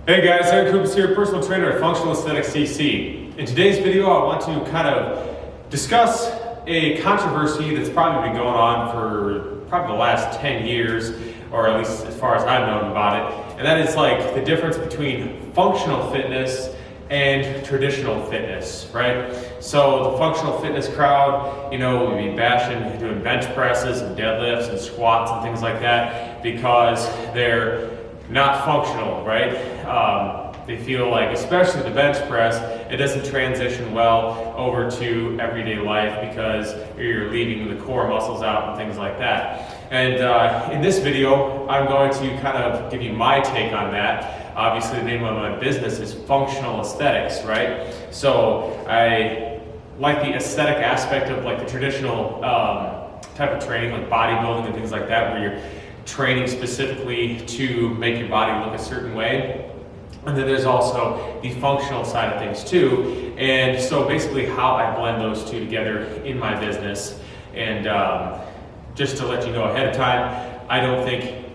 Hey guys, Eric Coops here, personal trainer at Functional Aesthetics CC. In today's video, I want to kind of discuss a controversy that's probably been going on for probably the last 10 years, or at least as far as I've known about it. And that is like the difference between functional fitness and traditional fitness, right? So the functional fitness crowd, you know, would be bashing doing bench presses and deadlifts and squats and things like that because they're not functional, right? They feel like, especially the bench press, it doesn't transition well over to everyday life because you're leaving the core muscles out and things like that. And in this video, I'm going to kind of give you my take on that. Obviously, the name of my business is Functional Aesthetics, right? So I like the aesthetic aspect of like the traditional type of training, like bodybuilding and things like that, where you're training specifically to make your body look a certain way. And then there's also the functional side of things too. And so basically how I blend those two together in my business. And just to let you know ahead of time, I don't think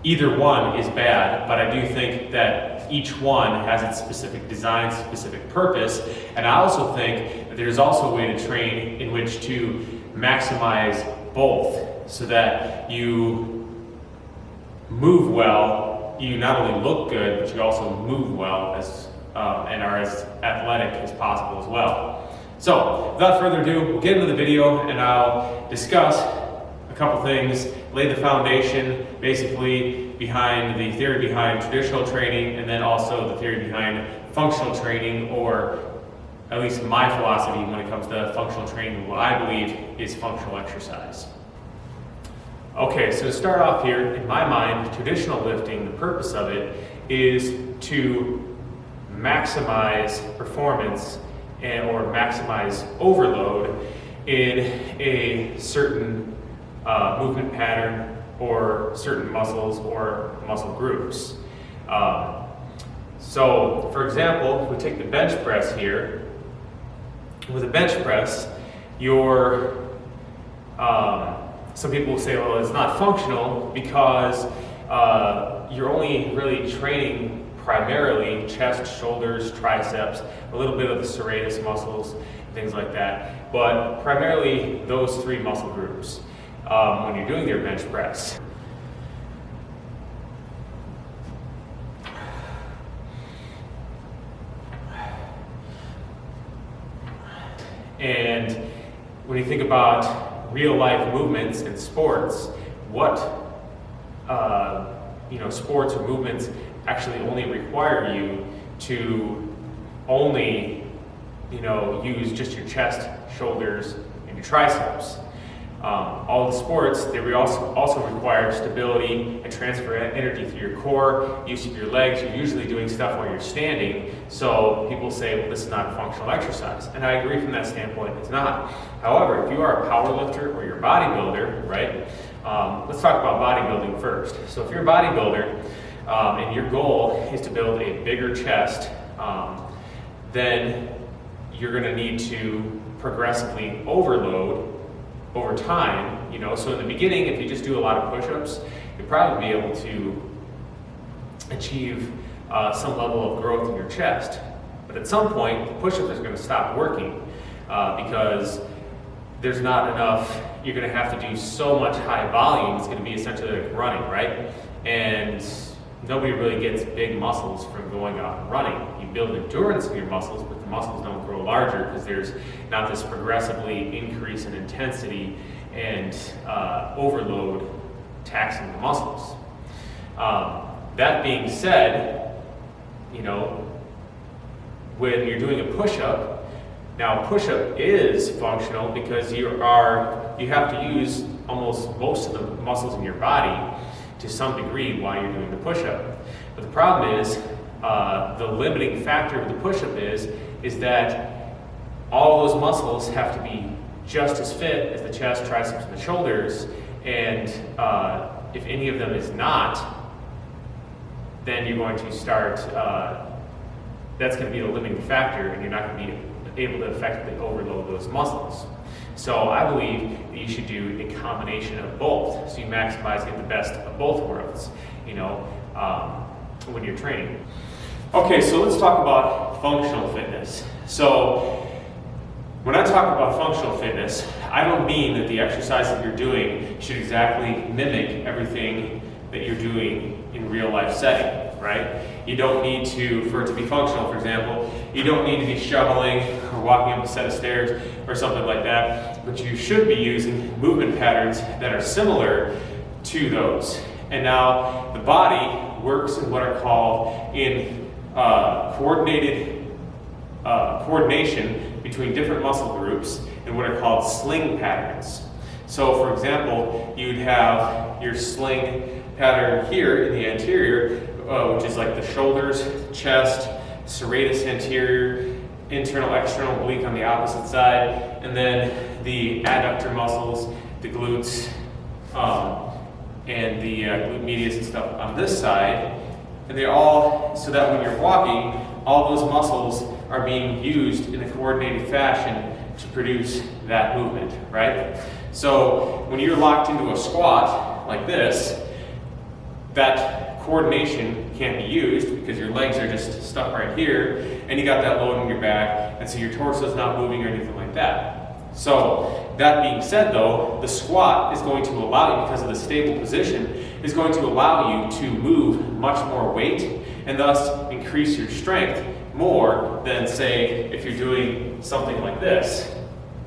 either one is bad, but I do think that each one has its specific design, specific purpose. And I also think that there's also a way to train in which to maximize both so that you move well, you not only look good, but you also move well as and are as athletic as possible as well. So without further ado, we'll get into the video and I'll discuss a couple things, lay the foundation basically behind the theory behind traditional training, and then also the theory behind functional training, or at least my philosophy when it comes to functional training, what I believe is functional exercise. Okay, so to start off here, in my mind, traditional lifting, the purpose of it is to maximize performance or maximize overload in a certain movement pattern or certain muscles or muscle groups. So, for example, if we take the bench press here, with a bench press, some people will say, well, it's not functional because you're only really training primarily chest, shoulders, triceps, a little bit of the serratus muscles, things like that, but primarily those three muscle groups when you're doing your bench press. And when you think about real life movements in sports, what sports or movements actually only require you to only use just your chest, shoulders, and your triceps. All the sports, they also require stability and transfer energy through your core, use of your legs. You're usually doing stuff while you're standing, so people say, well, this is not a functional exercise. And I agree from that standpoint, it's not. However, if you are a power lifter or you're a bodybuilder, right? Let's talk about bodybuilding first. So if you're a bodybuilder and your goal is to build a bigger chest, then you're gonna need to progressively overload over time, so in the beginning, if you just do a lot of push-ups, you'll probably be able to achieve some level of growth in your chest. But at some point, the push-up is going to stop working because there's not enough. You're going to have to do so much high volume, it's going to be essentially like running, right? And nobody really gets big muscles from going out and running. You build endurance in your muscles, but the muscles don't grow larger because there's not this progressively increase in intensity and overload taxing the muscles. That being said, when you're doing a push-up, now push-up is functional because you have to use almost most of the muscles in your body to some degree while you're doing the push-up. But the problem is, the limiting factor of the push-up is that all those muscles have to be just as fit as the chest, triceps, and the shoulders, and if any of them is not, then you're going to start, that's going to be the limiting factor, and you're not going to be able to effectively overload those muscles. So I believe that you should do a combination of both, so you maximize, get the best of both worlds, when you're training. Okay, so let's talk about functional fitness. So when I talk about functional fitness, I don't mean that the exercise that you're doing should exactly mimic everything that you're doing in real life setting, right? You don't need to, for it to be functional, for example, you don't need to be shoveling or walking up a set of stairs or something like that, but you should be using movement patterns that are similar to those. And now the body works in what are called in coordination between different muscle groups in what are called sling patterns. So for example, you'd have your sling pattern here in the anterior, which is like the shoulders, chest, serratus anterior, internal, external oblique on the opposite side, and then the adductor muscles, the glutes, and the glute medius and stuff on this side. And they're all, so that when you're walking, all those muscles are being used in a coordinated fashion to produce that movement, right? So when you're locked into a squat like this, that coordination can't be used because your legs are just stuck right here, and you got that load on your back, and so your torso is not moving or anything like that. So that being said though, the squat is going to allow you, because of the stable position, is going to allow you to move much more weight and thus increase your strength more than, say, if you're doing something like this,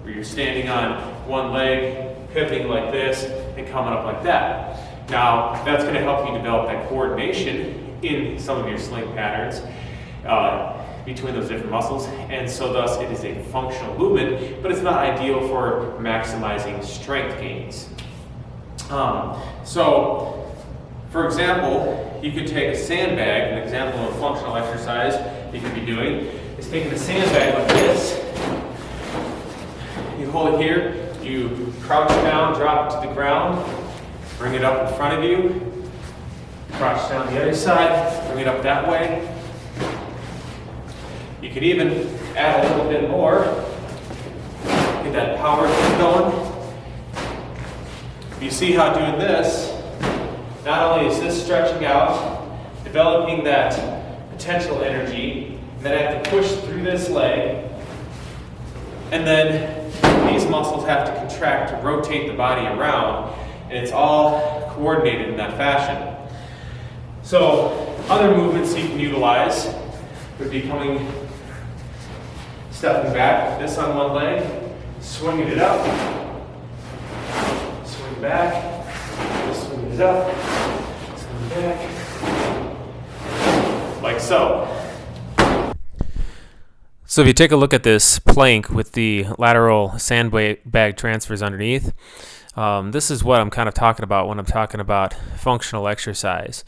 where you're standing on one leg, pivoting like this, and coming up like that. Now, that's going to help you develop that coordination in some of your sling patterns between those different muscles, and so thus it is a functional movement, but it's not ideal for maximizing strength gains. So, for example, you could take a sandbag. An example of a functional exercise you could be doing is taking a sandbag like this. You hold it here, you crouch down, drop it to the ground, bring it up in front of you, crouch down the other side, bring it up that way. You could even add a little bit more, get that power going. You see how doing this, not only is this stretching out, developing that potential energy, and then I have to push through this leg, and then these muscles have to contract to rotate the body around, and it's all coordinated in that fashion. So other movements you can utilize would be stepping back, this on one leg, swinging it up, swing back, swing it up, swing back, like so. So if you take a look at this plank with the lateral sandbag transfers underneath, this is what I'm kind of talking about when I'm talking about functional exercise.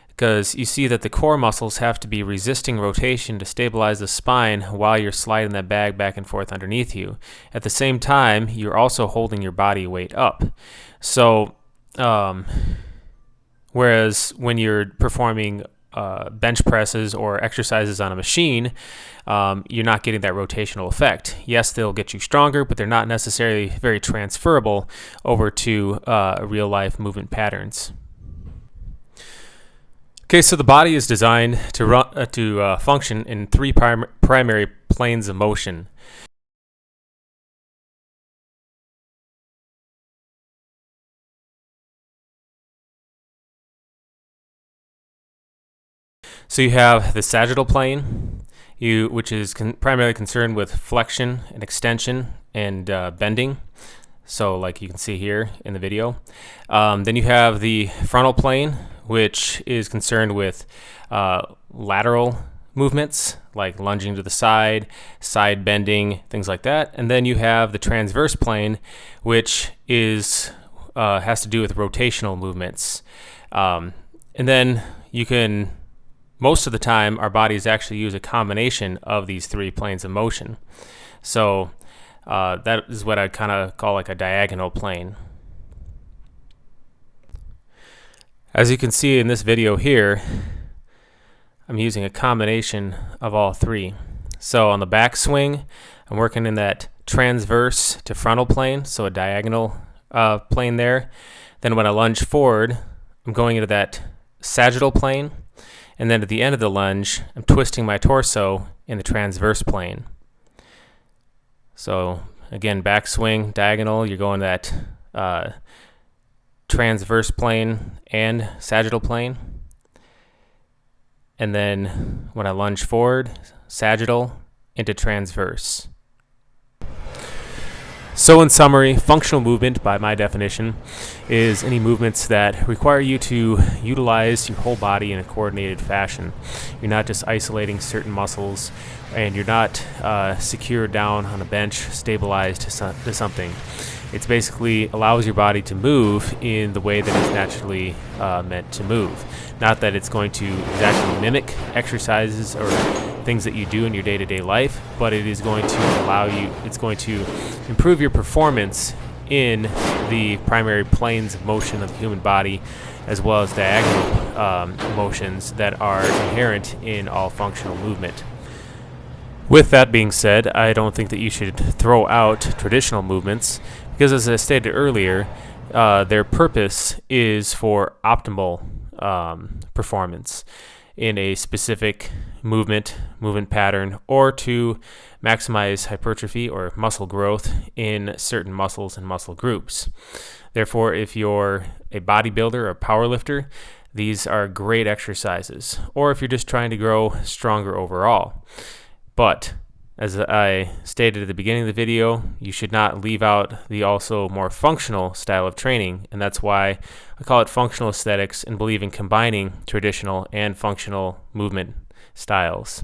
Because you see that the core muscles have to be resisting rotation to stabilize the spine while you're sliding that bag back and forth underneath you. At the same time, you're also holding your body weight up. So, whereas when you're performing bench presses or exercises on a machine, you're not getting that rotational effect. Yes, they'll get you stronger, but they're not necessarily very transferable over to real life movement patterns. Okay, so the body is designed to function in three primary planes of motion. So you have the sagittal plane, which is primarily concerned with flexion and extension and bending. So like you can see here in the video. Then you have the frontal plane, which is concerned with lateral movements like lunging to the side bending, things like that. And then you have the transverse plane, which has to do with rotational movements. And then most of the time, our bodies actually use a combination of these three planes of motion. So that is what I'd kind of call like a diagonal plane. As you can see in this video here, I'm using a combination of all three. So on the back swing, I'm working in that transverse to frontal plane, so a diagonal plane there. Then when I lunge forward, I'm going into that sagittal plane. And then at the end of the lunge, I'm twisting my torso in the transverse plane. So again, backswing, diagonal, you're going that transverse plane and sagittal plane. And then when I lunge forward, sagittal into transverse. So in summary, functional movement, by my definition, is any movements that require you to utilize your whole body in a coordinated fashion. You're not just isolating certain muscles, and you're not secured down on a bench, stabilized to something. It basically allows your body to move in the way that it's naturally meant to move. Not that it's going to exactly mimic exercises or things that you do in your day-to-day life, but it is going to it's going to improve your performance in the primary planes of motion of the human body, as well as diagonal motions that are inherent in all functional movement. With that being said, I don't think that you should throw out traditional movements, because as I stated earlier, their purpose is for optimal performance in a specific movement pattern, or to maximize hypertrophy or muscle growth in certain muscles and muscle groups. Therefore, if you're a bodybuilder or a power lifter, these are great exercises, or if you're just trying to grow stronger overall. But as I stated at the beginning of the video, you should not leave out the also more functional style of training, and that's why I call it functional aesthetics and believe in combining traditional and functional movement styles.